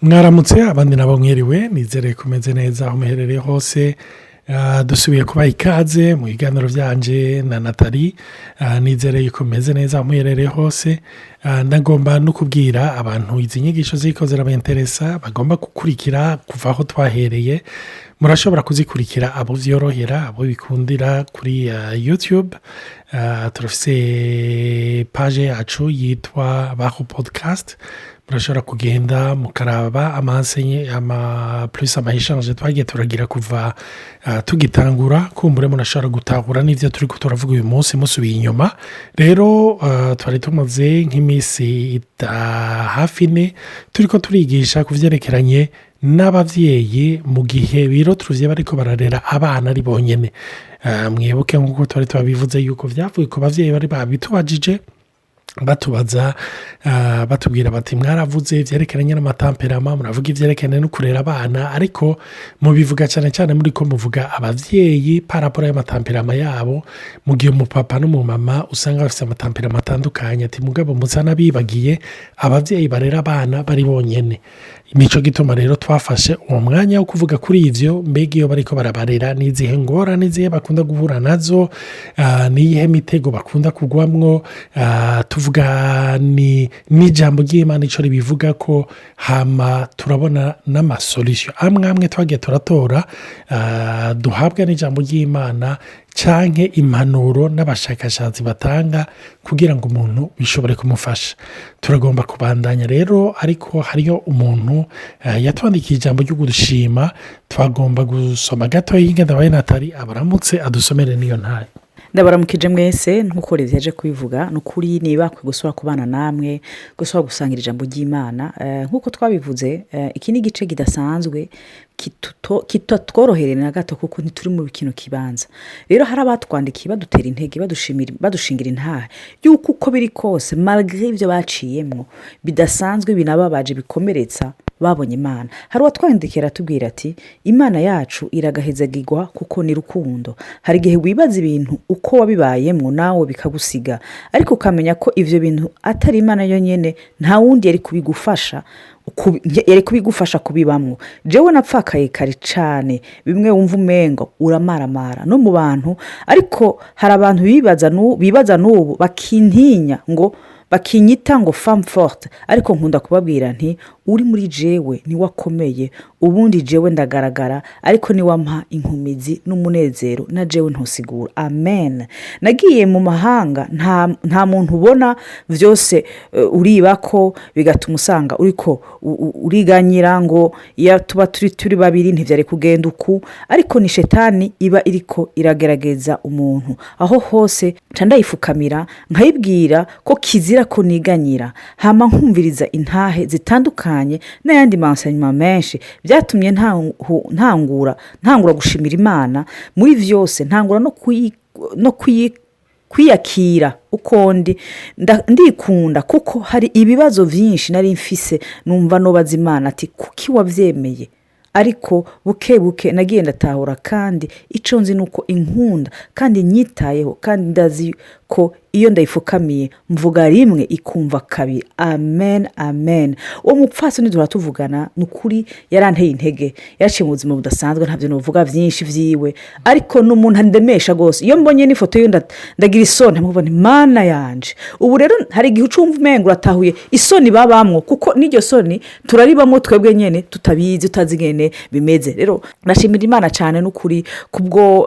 mwaramutse abandi nabo mwiriwe nizere kumeze neza aho muherereye hose. Dusubiye kubaha ikaze mu biganiro byanje na Nathalie. Nizere yuko meze neza aho muherereye hose. Ndagomba no kubwira abantu izi nyigisho ziko zirabenteresa bagomba gukurikira kuva aho twahereye. Murashobora kuzikurikira abo vyorohera abo bikundira kuri YouTube. Turafise page yacu yitwa Baho Podcast. Murashobora kugenda mukaraba plus amahishanje twagiye turagira kuva tugitangura kumbure munashobora gutahura n'ivyo turiko turavuga uyu munsi musubiye inyuma. Rero twari tumaze nk'imisi hafi 4 turiko turigisha kuvyerekeranye n'abavyeyi mu gihe biro tuvye bariko bararera abana ari bonyene. Mwibuke nkuko twari twabivuze yuko vyavuye ku bavyeyi bari babitubajije batubaza batubwira bati mwaravuze ivyerekeranye n'amatamperama muravuga ivyerekeranye no kurera abana ariko mubivuga cyane muri ko muvuga abavyeyi parapora y'amatamperama yabo mu gihe umupapa n'umumama usanga bafite amatamperama atandukanye ati mugabo muzana bibagiye abavyeyi barera abana bari bonyene. Nico gituma rero twafashe uwo mwanya wo kuvuga kuri ivyo mbega iyo bariko barabarera n'izihe ngora n'izihe bakunda guhura nazo, n'iyihe mitego bakunda kugwamwo, tuvuga n'ijambo ry'Imana ico ribivuga ko hama turabona n'amasolution amwe twagiye turatora duhabwa n'ijambo ry'Imana canke impanuro n'abashakashatsi batanga kugira ngo umuntu bishobore kumufasha. Turagomba kubandanya rero ariko hariyo umuntu yatwandikiye ijambo ryo gushima twagomba gusoma gato y'ingenda baye Nathalie abaramutse adusomere niyo ntaye. Ndabaramukije mwese nkuko rizeje kubivuga nukuri niba gusura kubana namwe gusura gusangira ijambo ry'Imana nkuko twabivuze iki ni gice kidasanzwe kitatworohereye na gato kuko ntituri mu bikino kibanza. Rero hari abatwandikiye badutera intege badushingira intahe yuko uko biri kose malgré ivyo baciyemwo bidasanzwe binababaje bikomeretsa babonye Imana. Hari watwandikira tubwira ati Imana yacu iragahezagirwa kuko ni rukundo. Hari gihe wibaza ibintu uko wabibayemwo nawe bikagusiga ariko ukamenya ko ivyo bintu atari Imana yonyene nta wundi yari kubigufasha kubibamwo. Jewe napfakaye kare cane bimwe wumva umengo uramaramara no mu bantu ariko hari abantu bibaza n'ubu bakintinya ngo bakinyita ngo femme forte ariko nkunda kubabwira nti uri muri jewe ni wakomeye ubundi jewe ndagaragara ariko ni wampa inkumizi n'umunezero na jewe ntusigura. Amen. Nagiye mu mahanga nta muntu ubona vyose uribako bigatuma usanga uriko uriganyira ngo ya tuba turi babiri ntivyari kugenda uku ariko ni shetani iba iriko iragerageza umuntu aho hose candayifukamira nkayibwira ko kizira ko niganyira hama nkumviriza intahe zitandukanye n'ayandi mansanyuma menshi byatumye ntangura gushimira Imana muri vyose ntangura no kwiyakira uko ndikunda kuko hari ibibazo vyinshi nari mfise numva nobaza Imana ati kuki wavyemeye ariko buke nagiye ndatahura kandi ico nzi nuko inkunda kandi nyitayeho kandi ndazi ko iyo ndayifukamiye mvuga rimwe ikumva kabiri. Amen. Uwo mupfaso nidura tuvugana nukuri yaranteye intege yaciye mu buzima budasanzwe ntavyo novuga vyinshi vyiwe ariko n'umuntu andemesha gose iyo mbonye n'ifoto yo ndagira isoni ntamubona Imana yanje. Ubu rero hari igihe ucumva umengo uratahuye isoni babamwo kuko n'iryo soni turaribamwo twebwe nyene tutabizi utazigene bimeze. Rero nashimira Imana cyane nukuri kubwo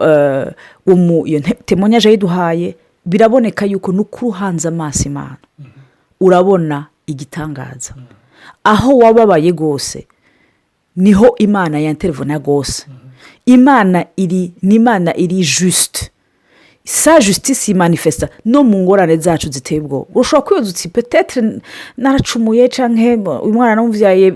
iyo témoignage yiduhaye biraboneka yuko nukuruhanza amaso Imana urabona igitangaza aho wababaye gose niho Imana yantervona gose. Imana iri juste sa justice manifesta no mu ngorane zacu ziteye ubwo. Ushobora kwibaza uti peut-être naracumuye canke umwana namuvyaye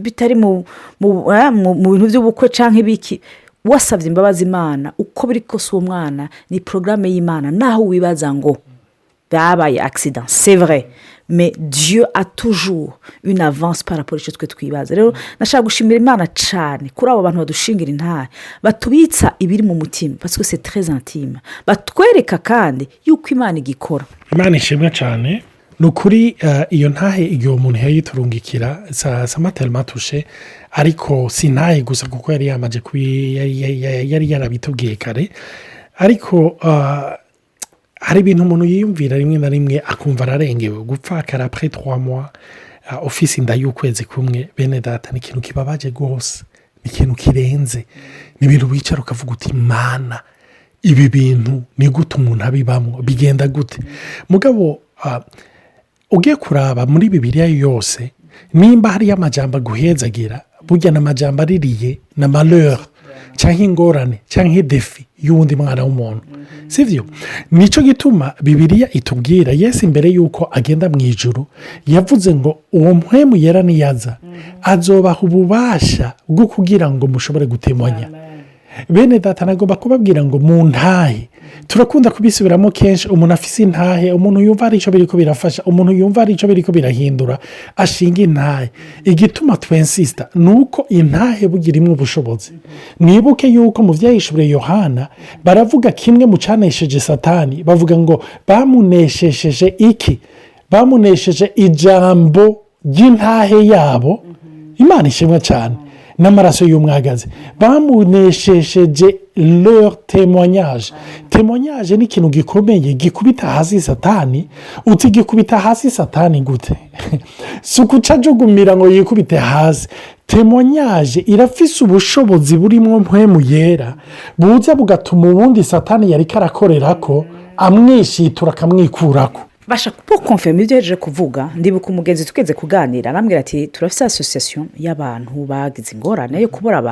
bitari mu bintu by'ubukwe canke biki wasavye imbabazi Imana uko biri kose uwo mwana ni programme y'Imana naho wibaza ngo babaye accident c'est vrai mais Dieu a toujours une avance par rapport à ce que twibaza. Rero nashaka gushimira Imana cyane kuri abo bantu badushingira intare batubitsa ibiri mu mutima parce que c'est très intime batwereka kandi yuko Imana igikora. Imana ishimwe cyane ni ukuri iyo ntahe igihe umuntu yayiturungikira sa matema tushe ariko si ntahe gusa kuko yari yamaze yari yarabitubwiye kare ariko hari ibintu umuntu yiyumvira rimwe na rimwe akumva ararengewe gupfa après 3 mois ofisi inda y'ukwezi kumwe bene data ni ikintu kibabaje rwose ni ikintu kirenze ni ibintu wicara ukavuga uti mana ibi bintu ni gute umuntu abibamo bigenda gute mugabo ugiye kuraba muri Bibiliya yose nimba hariyo amajambo aguhezagira burya n'amajambo aririye na malheur cyangwa ingorane cyangwa defi y'uwundi mwana w'umuntu sivyo nicyo gituma Bibiliya itubwira Yesu imbere y'uko agenda mu ijuru yavuze ngo uwo mpwemu yera niyaza azobaha ububasha bwo kugira ngo mushobore gutemanya bene data nagomba kubabwira ngo mu ntahe turakunda kubisubiramo kenshi umuntu afise intahe umuntu yumva ari icyo biriko birafasha umuntu yumva ari icyo biriko birahindura ashinga intahe igituma twensista ni uko intahe bugirimwo ubushobozi mwibuke yuko mu vyahishuriye Yohana baravuga kimwe mu canesheje Satani bavuga ngo bamuneshesheje iki bamunesheje ijambo ry'intahe yabo Imana ishimwe cyane n'amaraso y'umwagazi bamuneshesheje leur témoignage ni ikintu gikomeye gikubita hasi Satani uti gikubita hasi Satani gute si ukucajugumira ngo yikubite hasi témoignage irafise ubushobozi burimo mpwemu yera buza bugatuma ubundi Satani yari karakorerako amwishitura akamwikurako basha pour confirmer ibyo yaje kuvuga ndibuka umugenzi tukeze kuganira arambwira ati turafise association y'abantu bagize ingorane yo kubura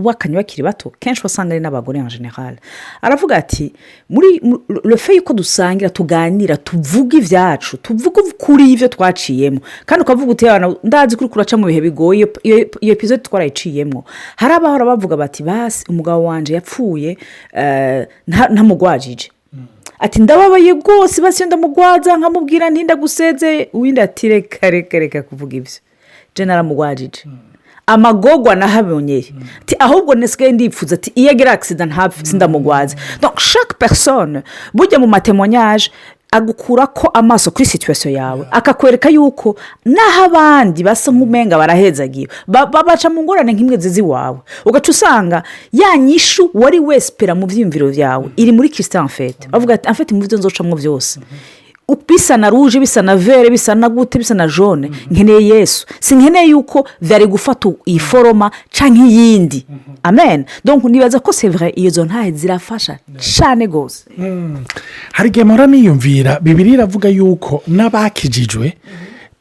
bakanye bakiri bato kenshi wasanga ari n'abagore en general aravuga ati muri le fait yuko dusangira tuganira tuvuga ivyacu tuvuga kuri ivyo twaciyemo kandi ukavuga uti yana ndazi kuri kuraca mu bihe bigoye iyo episode twarayiciyemo hari abahora bavuga bati basi umugabo wanje yapfuye ntamugwajije ati ndababaye rwose basi ndamugwaza nkamubwira ntinda guseze uwindi ati reka kuvuga ibyo je naramugwajije amagogwa nahabonye ati ahubwo nesigaye ndipfuza ati iyo agira accident ntapfe ndamugwaza donc chaque personne burya mu témoignage agukura ko amaso kuri situation yawe akakwereka yuko naho abandi basa nk'umenga barahezagiye babaca mu ngorane nk'imwe zizi wawe ugaca usanga yanyishu wari wespera mu vyimviro vyawe iri muri Christ en fait bavuga ati en fait mu byo nzocamwo byose bisa na rouge bisa na vert bisa na gute bisa na jaune nkeneye Yesu sinkeneye yuko vyari gufata iforoma canke yindi amen donc nibaza ko c'est vrai iyo zo ntahe zirafasha cyane gose hari gemora niyumvira Bibiliya iravuga yuko n'abakijijwe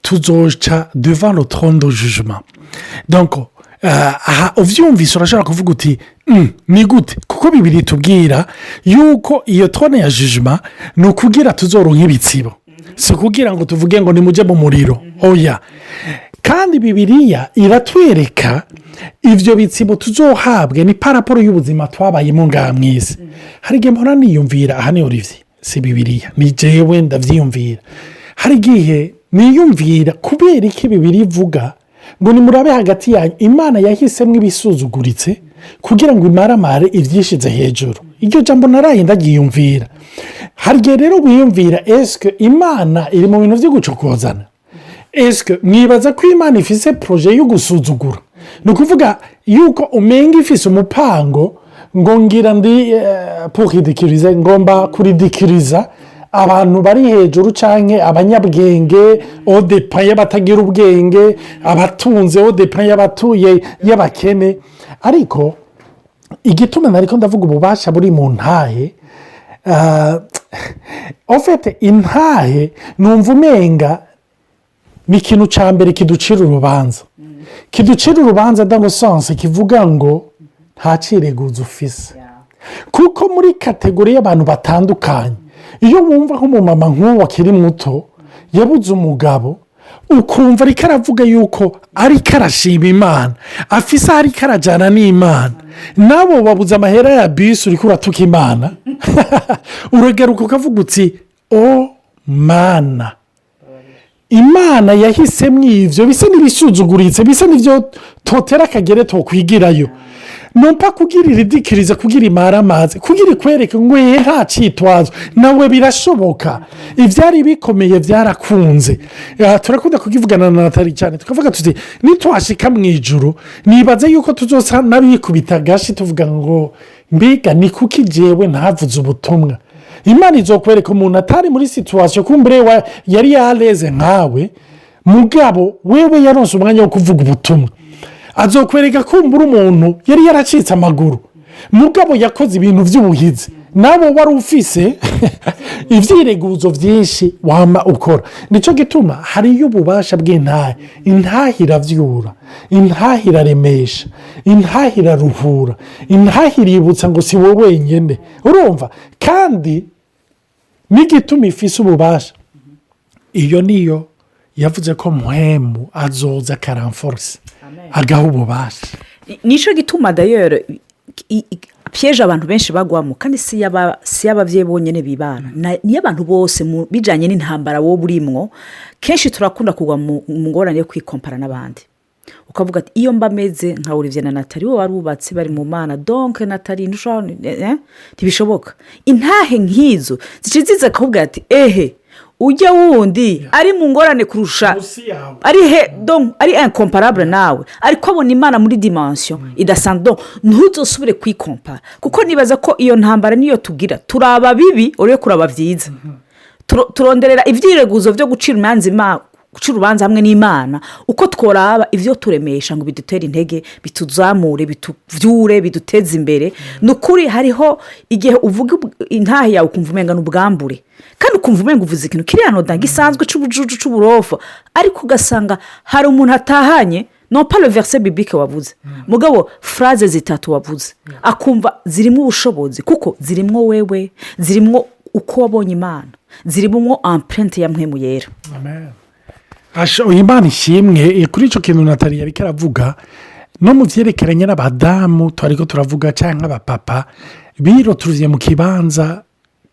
tuzoca devant le trône de jugement donc aha uvyumvise urashobora kuvuga uti ni gute kuko Bibiliya itubwira yuko iyo trône ya jugement ni ukugira tuzoronka ibitsibo si kugira ngo tuvuge ngo nimuje mu muriro oya kandi Bibiliya iratwereka ivyo bitsibo tuzohabwe ni paraporo y'ubuzima twabayemo ngaha mw'isi hari igihe mpora niyumvira aha ni Olivier si Bibiliya ni jewe ndavyiyumvira hari igihe niyumvira kubera iki Bibiliya ivuga ngo nimurabe hagati yanyu Imana yahisemwe ibisuzuguritse kugira ngo imaramare ivyishize hejuru iryo jambo naraye ndagiyumvira hari igihe rero wiyumvira eske Imana iri mu bintu vyo gucokozana eske mwibaza ko Imana ifise projet yo gusuzugura ni ukuvuga yuko umenga ifise umupango ngo ngira ndi pour ridiculiser ngomba kuridikiriza abantu bari hejuru canke abanyabwenge odepaye batagira ubwenge abatunze odepaye abatuye y'abakene ariko igituma nariko ndavuga ububasha buri mu ntahe en fait intahe numva umenga ni ikintu ca mbere kiducira urubanza dans le sens kivuga ngo nta cireguzo ufise kuko muri kategori y'abantu batandukanye iyo wumva nk'umumama nk'uwo akiri muto yabuze umugabo ukumva ariko aravuga yuko ariko arashima Imana afise ariko arajyana n'Imana nabo babuze amahera ya bisi uriko uratuka Imana uragaruka ukavuga uti o mana Imana yahisemwo ivyo bisa n'ibisuzuguritse bisa n'ivyo totera akagere tokwigirayo numva kugira iridikiriza kugira imara amazi kugira ikwereke ngo nta cyitwazo nawe birashoboka ibyari bikomeye byarakunze turakunda kukivugana na Natali cyane tukavuga tuti nitwashika mu ijuru nibaze yuko tuzosa n'abikubita agashi tuvuga ngo mbega ni kuki jewe ntavuze ubutumwa imana izokwereka umuntu atari muri situwasiyo kumbure yari yareze nkawe mugabo wewe yaronse umwanya wo kuvuga ubutumwa azokwereka kumbura umuntu yari yaracitse amaguru mugabo yakoze ibintu by'ubuhizi nabo wari ufise ibyireguzo byinshi wama ukora nicyo gituma hariyo ububasha bw'intahe intahe iravyura intahe iraremesha intahe iraruhura intahe iributsa ngo si wowe wenyine urumva kandi n'igituma ifise ububasha iyo niyo yavuze ko muhemu azoza akaramforce agaha ububasha nicyo gituma dayero piyeje abantu benshi bagwamo kandi si y'ababyeyi bonyine bibana niyo abantu bose bijyanye n'intambara wowe urimwo kenshi turakunda kugwa mu ngorane yo kwikompara n'abandi ukavuga ati iyo mba meze nka Olivier na Natali wowe wari wubatse bari mu mana donke Natali ntibishoboka intahe nk'izo ziza akakubwira ati ehe ujya wundi ari mu ngorane kurusha ari incomparable nawe ariko abona imana muri dimension idasanzwe ntuzosubire kwikompara kuko nibaza ko iyo ntambara niyo tugira turaba bibi uriye kuraba byiza turonderera ibyireguzo byo gucira urubanza hamwe n'imana uko tworaba ibyo turemesha ngo bidutere intege bituzamure bituvyure biduteze imbere nukuri hariho igihe uvuga intahe yawe ukumva umenga n'ubwambure kandi ukumva umenga uvuze ikintu kiri hano gisanzwe c'ubujuju c'uburofa ariko ugasanga hari umuntu atahanye non pas le verset biblique wavuze mugabo phrase zitatu wavuze akumva zirimo ubushobozi kuko zirimo wewe zirimo uko wabonye imana zirimo empreinte ya mpwemu yera amen. Imana ishimwe kuri icyo kintu Natali yari karavuga no mu byerekeranye n'abadamu twariko turavuga cyangwa abapapa biroturuye mu kibanza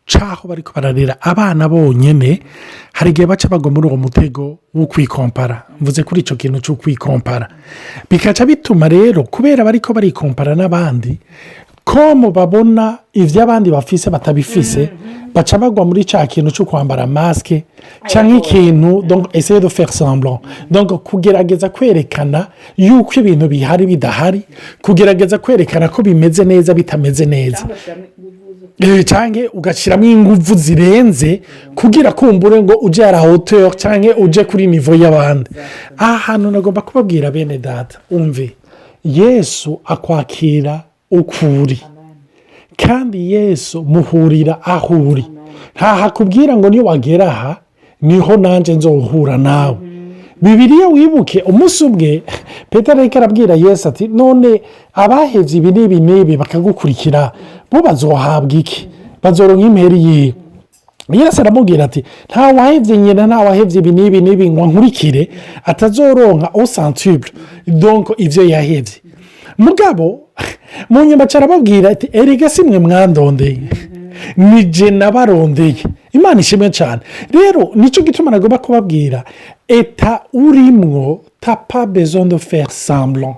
cyaho bariko bararera abana bonyine hari igihe baca bagwa muri uwo mutego wo kwikompara mvuze kuri icyo kintu cyo kwikompara bikaca bituma rero kubera bariko barikompara n'abandi ko babona ibyo abandi bafise batabifise baca bagwa muri cya kintu cyo kwambara masike cyangwa ikintu donc essayer de faire semblant donc kugerageza kwerekana yuko ibintu bihari bidahari kugerageza kwerekana ko bimeze neza bitameze neza cyangwa ugashyiramo ingufu zirenze kugira kumbure ngo ujye à la hauteur cyangwa ujye kuri nivo y'abandi aha hantu nagomba kubabwira bene data umve Yesu akwakira ukuri kandi Yesu muhurira aho uri ntahakubwira ngo niyo wagera aha niho nanjye nzohura nawe Bibiliya wibuke umunsi umwe Petero ariko arabwira Yesu ati none abahevye ibi n'ibi bakagukurikira bo bazohabwa iki bazoronka imperi yiwe Yesu aramubwira ati nta wahevye nyina nta wahevye ibi n'ibi ngo nkurikire atazoronka au centuple donc ivyo yahevye mugabo mu nyuma carababwira ati erega simwe mwandondeye nije nabarondeye Imana ishimwe cyane rero nicyo gituma nagomba kubabwira eta urimwo t'as pas besoin de faire semblant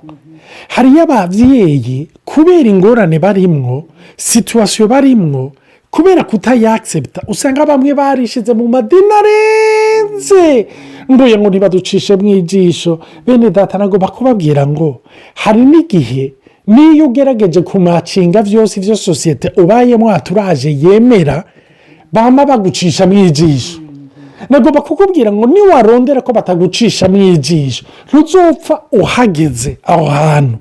hariyo abavyeyi kubera ingorane barimwo situation barimwo kubera kutayaccepta usanga bamwe barishize mu madini arenze ngoye ngo ntibaducishe mwijisho bene data nagomba kubabwira ngo hari n'igihe niyo ugerageje kumacinga vyose ivyo societe ubayemo aturaje yemera bama bagucisha mwijisho nagomba kukubwira ngo niwarondera ko batagucisha mwijisho ntuzopfa uhageze aho hantu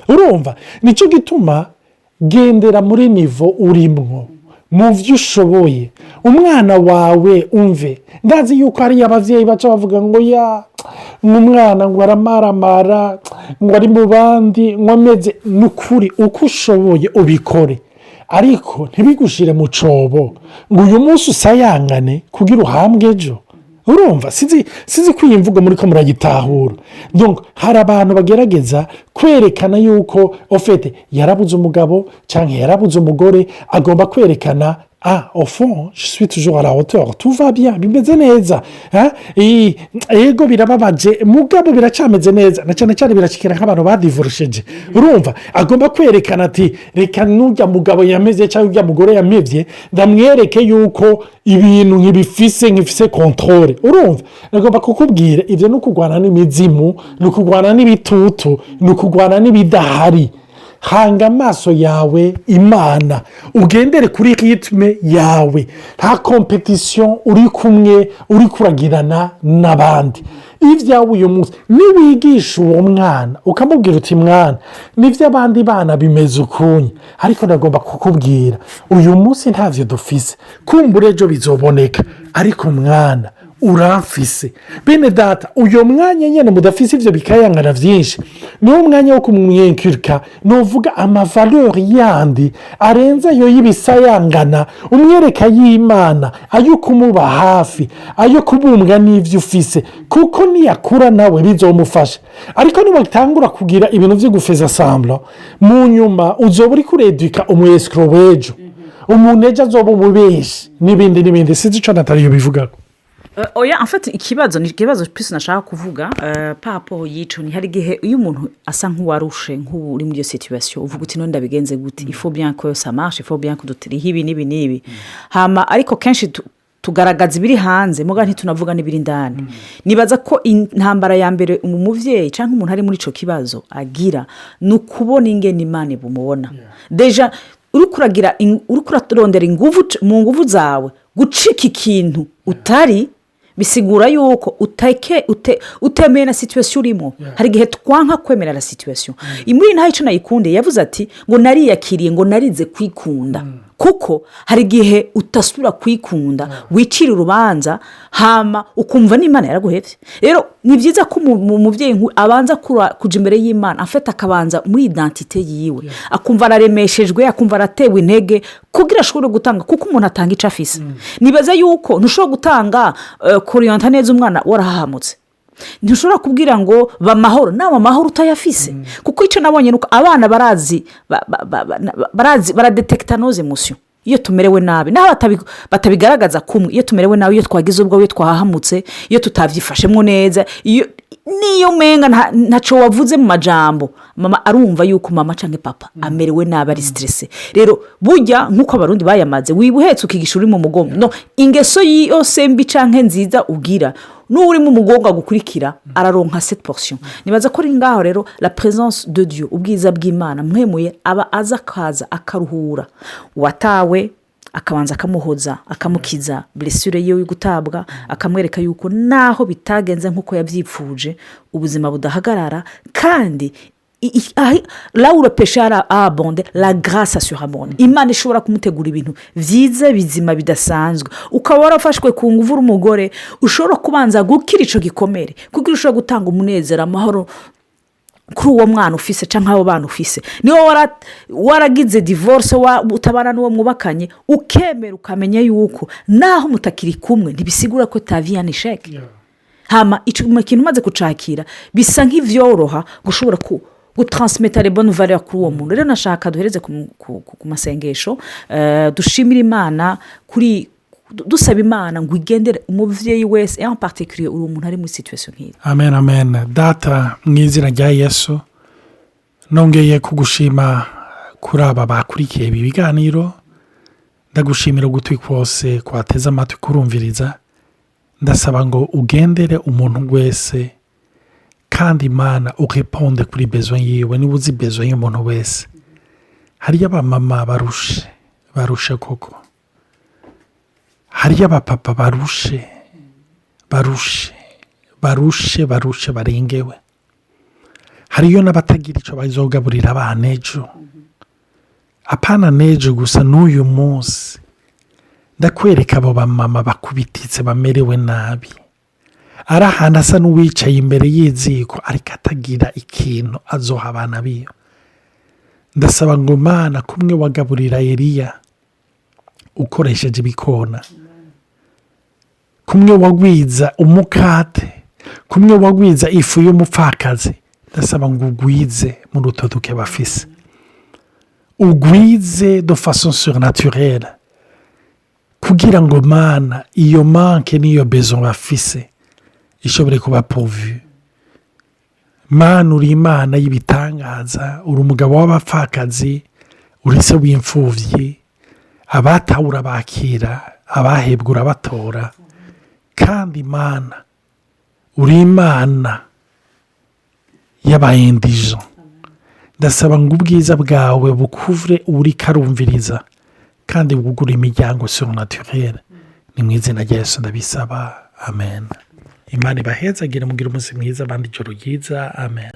urumva nicyo gituma gendera muri nivo urimwo mu byo ushoboye umwana wawe umve ndazi yuko hari abavyeyi baca bavuga ngo ya umwana ngo aramaramara ngo ari mu bandi ngo ameze n'ukuri uko ushoboye ubikore ariko ntibigushire mu cobo ngo uyu munsi usayangane kugira uhambwe ejo urumva sizi ko iyi mvugo muri ko muragitahura donc hari abantu bagerageza kwerekana yuko ofete yarabuze umugabo cyangwa yarabuze umugore agomba kwerekana ah au fond je suis toujours à la hauteur tout va bien bimeze neza yego birababaje mugabo biracameze neza na cyane cyane birashikira nk'abantu badivorusheje urumva agomba kwerekana ati reka n'ujya mugabo yameze cyangwa ujya mugore yamevye ndamwereke yuko ibintu nk'ibifise controle urumva agomba kukubwira ivyo no kugwana n'imizimu no kugwana n'ibitutu no kugwana n'ibidahari hanga amaso yawe imana ugendere kuri ritme yawe nta competition uri kumwe uri kuragirana n'abandi ibyawe uyu munsi niwigisha uwo mwana ukamubwira uti mwana n'ibyo abandi bana bimeze ukunye ariko nagomba kukubwira uyu munsi ntavyo dufise kumbura ejo bizoboneka ariko mwana uramfise bene data uyu mwanya nyine mudafise ivyo bikayangana vyinshi niwo mwanya wo kumwenkirika novuga amavaleur yandi arenze ayo y'ibisayangana umwereka y'imana ayo kumuba hafi ayo kubumbwa n'ivyo ufise kuko niyakura nawe bizomufasha ariko nibatangura kugira ibintu vyo gufeza sambla mu nyuma uzoba uri kureduka umwescro wejo umuntu ejo azoba umubeshi n'ibindi sinzi ico natariyo bivugako. oya en fait ikibazo ni ikibazo pisi nashaka kuvuga papo yico ni hari gihe iyo umuntu asa nk'uwarushe nk'uri muri iyo situation uvuga uti none ndabigenze gute il faut bien que ça marche il faut bien que dutirihe ibi n'ibi hama ariko kenshi tugaragaza ibiri hanze muga ntitunavuga n'ibiri indani nibaza ko intambara ya mbere umuvyeyi canke umuntu ari muri ico kibazo agira nukubona ingene Imana bumubona deja urikuraturondera inguvu mu nguvu zawe gucika ikintu utari bisigura yuko utemeye na situation urimo hari gihe twanka kwemera la situation imuri nta ico nayikunde yavuze ati ngo nariyakiriye ngo narize kwikunda kuko hari gihe utasubira kwikunda wicira urubanza hama ukumva n'Imana yaraguhevye rero ni byiza ko umuvyeyi abanza kuja imbere y'Imana afata akabanza muri identité yiwe akumva araremeshejwe akumva aratewe intege kugira ashobore gutanga kuko umuntu atanga ico afise nibaza yuko ntushobora gutanga kurienta neza umwana warahahamutse ntushobora kubwira ngo bamahoro nawe amahoro utayafise kuko icyo nabonye nuko abana barazi baradetekta nos emotions iyo tumerewe nabi naho batabigaragaza kumwe iyo tumerewe nabi iyo twagize ubwo iyo twahahamutse iyo tutavyifashemwo neza iyo niyo menga ntaco wavuze mu majambo mama arumva yuko mama canke papa amerewe nabi ari stress rero burya nkuko abarundi bayamaze wibuhetse ukigisha uri mu mugongo no ingeso yose mbi canke nziza ugira n'uri mu mugongo gukurikira araronka cette portion nibaza ko ringaho rero la présence de Dieu ubwiza bw'Imana mwemuye aba azakaza akaruhura watawe akabanza akamuhoza akamukiza blessure yiwe gutabwa akamwereka yuko naho bitagenze nkuko yavyipfuje ubuzima budahagarara kandi là où le péché a abondé la grâce a surabondé Imana ishobora kumutegura ibintu vyiza bizima bidasanzwe ukaba warafashwe ku nguvu umugore ushobora kubanza gukira ico gikomere kugira ushobora gutanga umunezero amahoro kuri uwo mwana ufise canke abo bana ufise niwo waragize divorce utabana n'uwo mwubakanye ukemera ukamenya yuko naho mutakiri kumwe ntibisigura ko ta vie en échec hama ikintu maze kucakira bisa nk'ivyoroha gushobora gutransmettre les bonnes valeurs kuri uwo muntu rero nashaka duhereze ku masengesho dushimira Imana kuri dusaba Imana ngo igendere umuvyeyi wese en particulier uri umuntu ari muri situation nk'iyi amen data mwizina rya Yesu nongeye kugushima kuri aba bakurikiye ibi biganiro ndagushimira gutwi kwose kwateza amatwi kurumviriza ndasaba ngo ugendere umuntu wese kandi Imana ureponde kuri besoin yiwe niba uzi besoin y'umuntu wese hariyo abamama barushe koko hariyo abapapa barushe barengewe hariyo n'abatagira icyo bazogaburira abana ejo apana nejo gusa n'uyu munsi ndakwereka abo bamama bakubititse bamerewe nabi ari ahantu asa n'uwicaye imbere y'iziko ariko atagira ikintu azoha abana biyo ndasaba ngo Mana kumwe wagaburira Eliya ukoresheje ibikona kumwe wagwiza umukate kumwe wagwiza ifu y'umupfakazi ndasaba ngo ugwize mu rutoduke bafise ugwize de façon surnaturelle kugira ngo mana iyo manke n'iyo bezo bafise ishobore kuba pourvu. Mana uri imana y'ibitangaza, uri umugabo w'abapfakazi, uri se w'imfuvyi, abatawe urabakira, abahebwe urabatora, kandi Mana uri imana y'abayendijo. Ndasaba ngo ubwiza bwawe bukuvure uri karumviriza kandi bwugure imiryango surnaturelle. Ni mu izina rya Yesu ndabisaba, amen. Imana ibahezagire, mugire umunsi mwiza, abandi ijoro ryiza, amen.